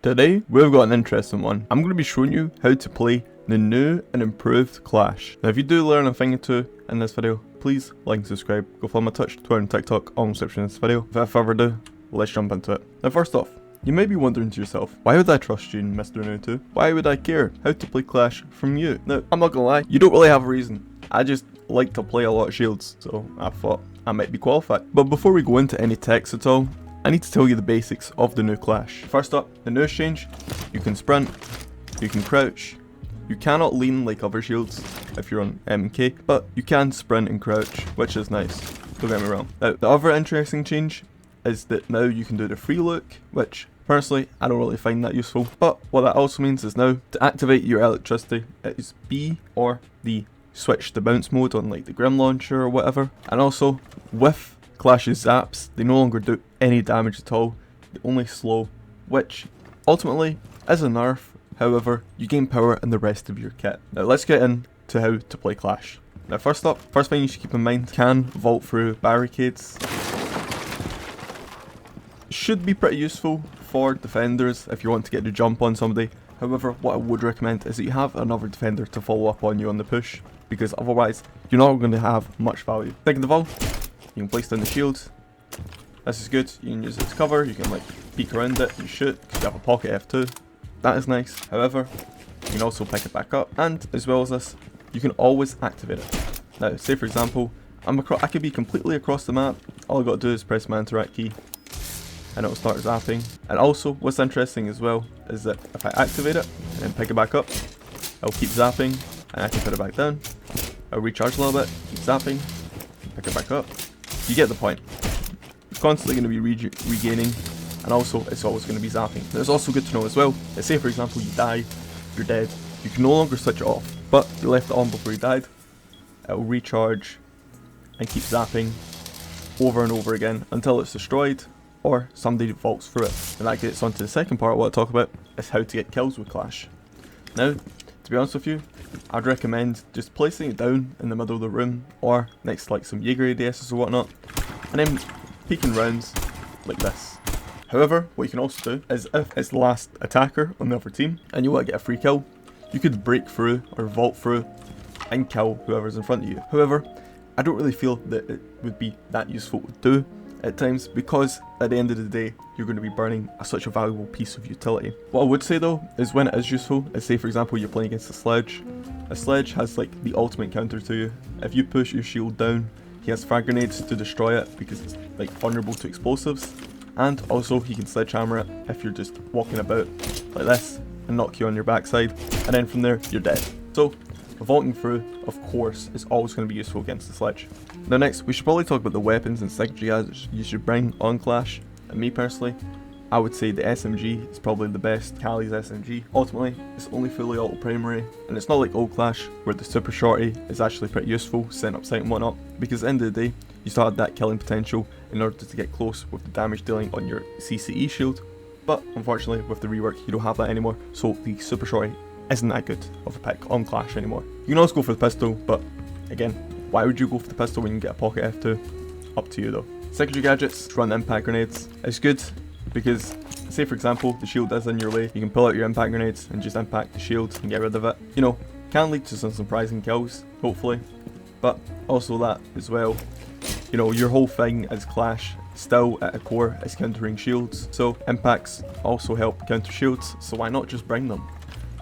Today, we've got an interesting one. I'm going to be showing you how to play the new and improved Clash. Now, if you do learn a thing or two in this video, please like and subscribe. Go follow my Twitch, Twitter and TikTok all in the description of this video. Without further ado, let's jump into it. Now, first off, you may be wondering to yourself, why would I trust you, Mr. New2? Why would I care how to play Clash from you? Now, I'm not gonna lie, you don't really have a reason. I just like to play a lot of shields, so I thought I might be qualified. But before we go into any text at all, I need to tell you the basics of the new Clash. First up, the newest change, you can sprint, you can crouch, you cannot lean like other shields if you're on M&K, but you can sprint and crouch, which is nice, don't get me wrong. Now, the other interesting change is that now you can do the free look, which personally I don't really find that useful, but what that also means is now to activate your electricity, it is B or the switch to bounce mode on like the Grim Launcher or whatever, and also with Clash's zaps, they no longer do any damage at all, they only slow, which ultimately is a nerf. However, you gain power in the rest of your kit. Now let's get into how to play Clash. Now first thing you should keep in mind, can vault through barricades. Should be pretty useful for defenders if you want to get the jump on somebody. However, what I would recommend is that you have another defender to follow up on you on the push, because otherwise you're not going to have much value. Second of all, you can place down the shield. This is good, you can use it as cover, you can like peek around it and shoot because you have a pocket F2. That is nice. However, you can also pick it back up, and as well as this, you can always activate it. Now, say for example, I could be completely across the map, all I got to do is press my interact key and it will start zapping. And also, what's interesting as well is that if I activate it and pick it back up, I'll keep zapping and I can put it back down. I'll recharge a little bit, keep zapping, pick it back up. You get the point. It's constantly going to be regaining, and also it's always going to be zapping. Now, it's also good to know as well that say for example you die, you're dead, you can no longer switch it off, but you left it on before you died, it will recharge and keep zapping over and over again until it's destroyed or somebody vaults through it. And that gets on to the second part of what I talk about, is how to get kills with Clash. Now, to be honest with you, I'd recommend just placing it down in the middle of the room or next to like some Jaeger ADSs or whatnot, and then peeking rounds like this. However, what you can also do is if it's the last attacker on the other team and you want to get a free kill, you could break through or vault through and kill whoever's in front of you. However, I don't really feel that it would be that useful to do at times, because at the end of the day you're going to be burning such a valuable piece of utility. What I would say though is when it is useful is, say for example you're playing against a sledge. A sledge has like the ultimate counter to you. If you push your shield down, he has frag grenades to destroy it because it's like vulnerable to explosives, and also he can sledgehammer it if you're just walking about like this and knock you on your backside, and then from there you're dead. So vaulting through, of course, is always going to be useful against the sledge. Now next, we should probably talk about the weapons and signature gadgets you should bring on Clash. And me personally, I would say the SMG is probably the best. Kali's SMG. Ultimately, it's only fully auto primary, and it's not like old Clash where the super shorty is actually pretty useful, setting up sight and whatnot, because at the end of the day, you still had that killing potential in order to get close with the damage dealing on your CCE shield. But unfortunately, with the rework, you don't have that anymore, so the super shorty isn't that good of a pick on Clash anymore. You can also go for the pistol, but again, why would you go for the pistol when you can get a pocket F2? Up to you though. Secondary gadgets, run impact grenades. It's good because, say for example, the shield is in your way, you can pull out your impact grenades and just impact the shield and get rid of it. You know, can lead to some surprising kills, hopefully, but also that as well, you know, your whole thing as Clash still at a core is countering shields, so impacts also help counter shields, so why not just bring them?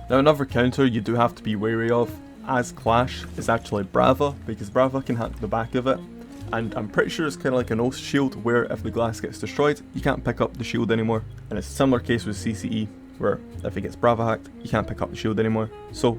Now another counter you do have to be wary of as Clash is actually Brava, because Brava can hack the back of it, and I'm pretty sure it's kind of like an oath shield where if the glass gets destroyed you can't pick up the shield anymore, and it's a similar case with CCE where if it gets Brava hacked you can't pick up the shield anymore. So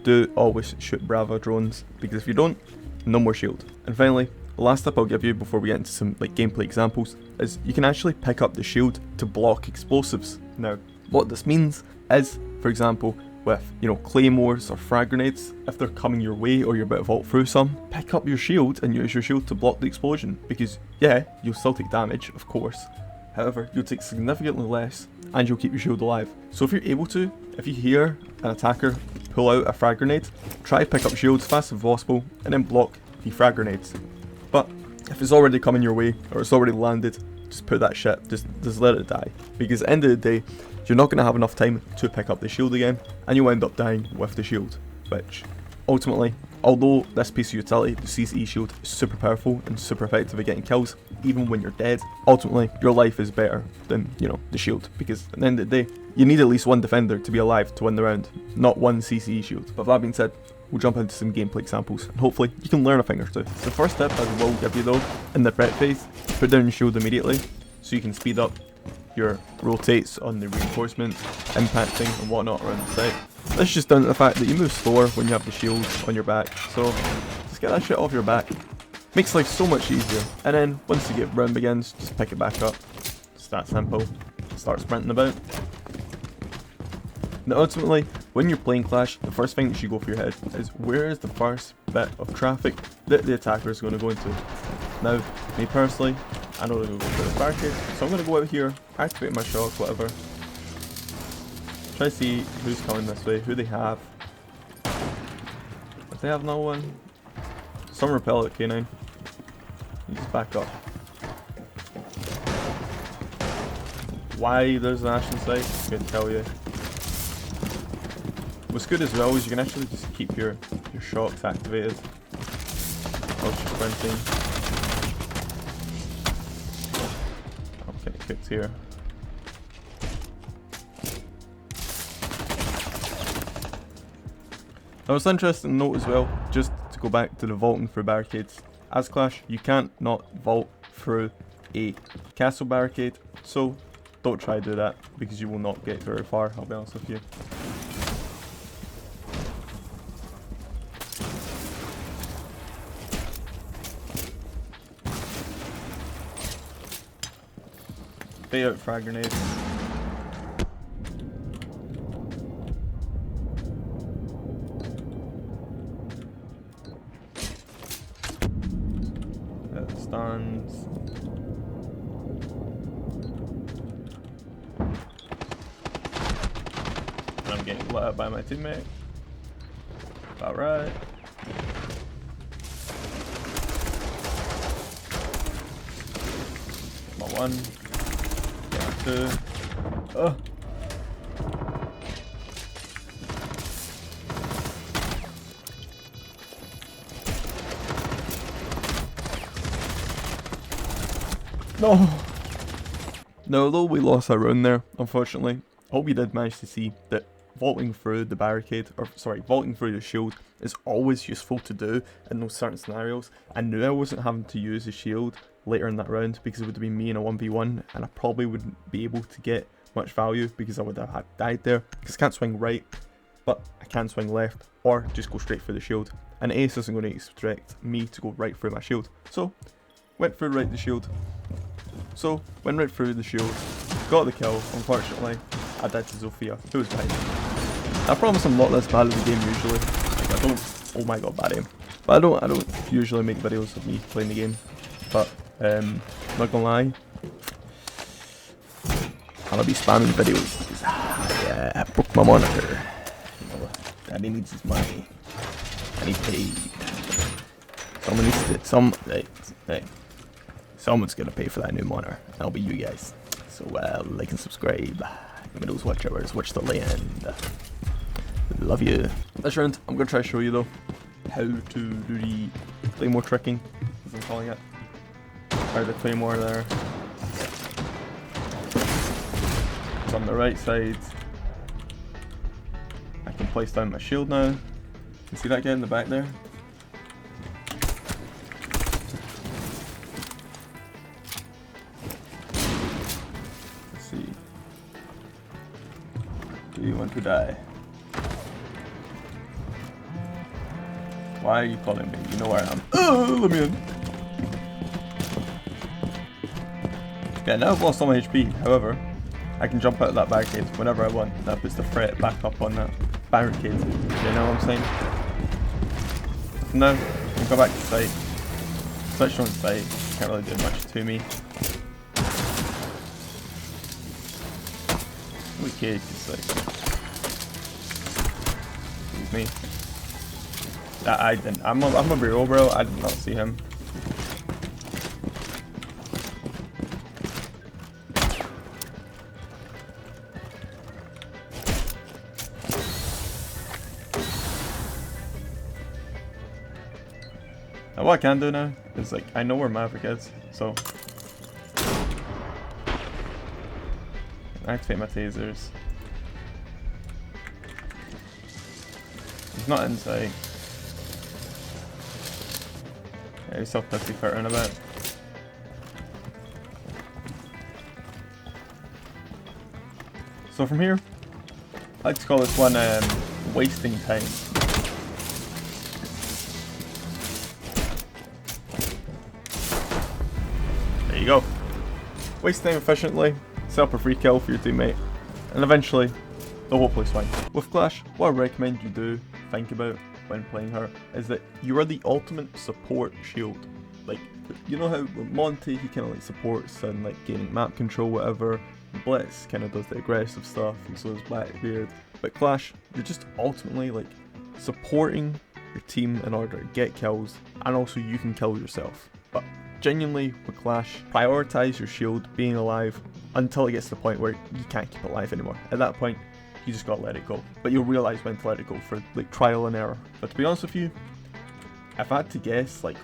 do always shoot Brava drones, because if you don't, no more shield. And finally, the last tip I'll give you before we get into some like gameplay examples is you can actually pick up the shield to block explosives. Now what this means is, for example, with, you know, claymores or frag grenades, if they're coming your way or you're about to vault through some, pick up your shield and use your shield to block the explosion, because yeah, you'll still take damage, of course, however you'll take significantly less and you'll keep your shield alive. So if you're able to, if you hear an attacker pull out a frag grenade, try to pick up shields as fast as possible and then block the frag grenades. But if it's already coming your way or it's already landed, just put that shit, just let it die, because at the end of the day, you're not going to have enough time to pick up the shield again, and you'll end up dying with the shield, which ultimately, although this piece of utility, the CCE shield, is super powerful and super effective at getting kills, even when you're dead, ultimately your life is better than, you know, the shield, because at the end of the day, you need at least one defender to be alive to win the round, not one CCE shield. But that being said, we'll jump into some gameplay examples, and hopefully you can learn a thing or two. The first tip I will give you though, in the prep phase, put down your shield immediately, so you can speed up your rotates on the reinforcement, impacting and whatnot around the site. This is just down to the fact that you move slower when you have the shield on your back, so just get that shit off your back. Makes life so much easier. And then once the round begins, just pick it back up. It's that simple. Start sprinting about. Now ultimately, when you're playing Clash, the first thing that should go through your head is where is the first bit of traffic that the attacker is going to go into. Now, me personally, I know they're going to go for the barricade, so I'm going to go out here, activate my shots, whatever. Try to see who's coming this way, who they have. If they have another one, some repel at K9. You just back up. Why there's an Ash in sight, I'm going to tell you. What's good as well is you can actually just keep your shots activated whilst you're sprinting. I'm getting kicked here. Now it's interesting to note as well, just to go back to the vaulting through barricades. As Clash, you can't not vault through a castle barricade, so don't try to do that because you will not get very far, I'll be honest with you. Bait out frag grenades. Stuns. I'm getting lit up by my teammate. About right. My one. Get my two. Oh. No. Now, although we lost our round there, unfortunately, I hope you did manage to see that vaulting through the barricade, or sorry, vaulting through the shield is always useful to do in those certain scenarios. I knew I wasn't having to use the shield later in that round because it would have been me in a 1v1 and I probably wouldn't be able to get much value because I would have had died there, because I can't swing right, but I can swing left or just go straight for the shield, and Ace isn't going to expect me to go right through my shield. So went through right the shield. So, went right through the shield, got the kill. Unfortunately, I died to Zofia, who was behind me. I promise I'm not this bad at the game usually. Like, I don't, oh my god, bad aim. But I don't usually make videos of me playing the game. But, not gonna lie, I'm gonna be spamming videos because, yeah, I broke my monitor. You know, daddy needs his money. And he paid. Someone needs to, hey. Someone's gonna pay for that new monitor. That'll be you guys. So like and subscribe. Give me those watch hours. Watch the land. Love you. This round, I'm gonna try to show you though how to do the claymore tricking, as I'm calling it. Or the claymore there. It's on the right side. I can place down my shield now. You can see that guy in the back there. Do you want to die? Why are you calling me? You know where I am. Oh, let me in. Yeah, now I've lost all my HP. However, I can jump out of that barricade whenever I want. That puts the threat back up on that barricade. You know what I'm saying? So now, I can go back to site. Switch on site. Can't really do much to me. Okay, just like me. I didn't. I'm a real bro. I did not see him. Now what I can do now is like, I know where Maverick is, so activate my tasers. He's not in sight. Yeah, he's still pussyfooting about. So from here, I like to call this one wasting time. There you go. Waste time efficiently, set up a free kill for your teammate, and eventually they'll hopefully swing. With Clash, what I recommend you do, think about when playing her, is that you are the ultimate support shield. Like, you know how with Monty he kind of like supports and like gaining map control, whatever. Blitz kind of does the aggressive stuff, and so does Blackbeard. But Clash, you're just ultimately like supporting your team in order to get kills, and also you can kill yourself. But genuinely with Clash, prioritize your shield being alive until it gets to the point where you can't keep it alive anymore. At that point, you just gotta let it go. But you'll realize when to let it go for like trial and error. But to be honest with you, if I had to guess like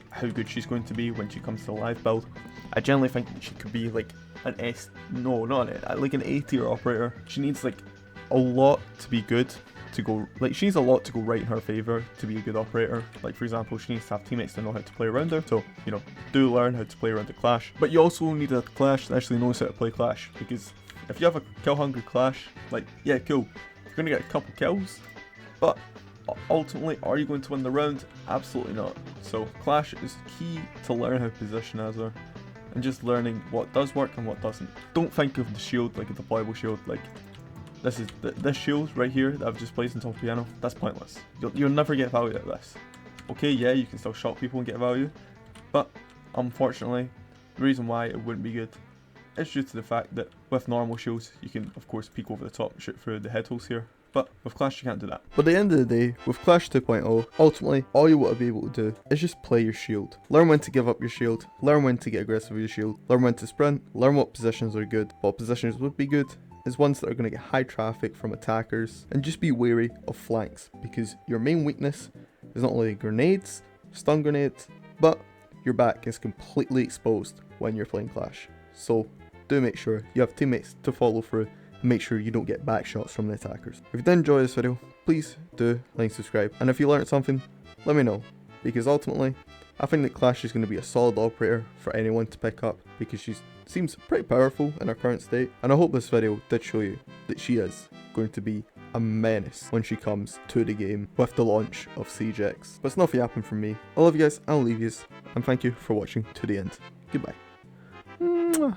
how good she's going to be when she comes to the live build, I generally think that she could be like an S, no, not an, like an A tier operator. She needs like a lot to be good to go, like she needs a lot to go right in her favour to be a good operator. Like for example, she needs to have teammates that know how to play around her, so you know, do learn how to play around the Clash. But you also need a Clash that actually knows how to play Clash, because if you have a kill hungry Clash, like yeah cool, you're gonna get a couple kills, but ultimately are you going to win the round? Absolutely not. So Clash is key to learn how to position as her, and just learning what does work and what doesn't. Don't think of the shield like a deployable shield. Like this is this shield right here that I've just placed on top of the piano. That's pointless. You'll never get value out of this. Okay, yeah, you can still shock people and get value, but unfortunately, the reason why it wouldn't be good is due to the fact that with normal shields, you can of course peek over the top and shoot through the head holes here. But with Clash you can't do that. But at the end of the day, with Clash 2.0, ultimately all you want to be able to do is just play your shield. Learn when to give up your shield, learn when to get aggressive with your shield, learn when to sprint, learn what positions are good. What positions would be good is ones that are going to get high traffic from attackers, and just be wary of flanks, because your main weakness is not only grenades, stun grenades, but your back is completely exposed when you're playing Clash. So do make sure you have teammates to follow through. Make sure you don't get back shots from the attackers. If you did enjoy this video, please do like and subscribe, and if you learned something, let me know, because ultimately I think that Clash is going to be a solid operator for anyone to pick up, because she seems pretty powerful in her current state, and I hope this video did show you that she is going to be a menace when she comes to the game with the launch of SiegeX. But it's enough yapping from me. I love you guys, I'll leave you, and thank you for watching to the end. Goodbye. Mwah.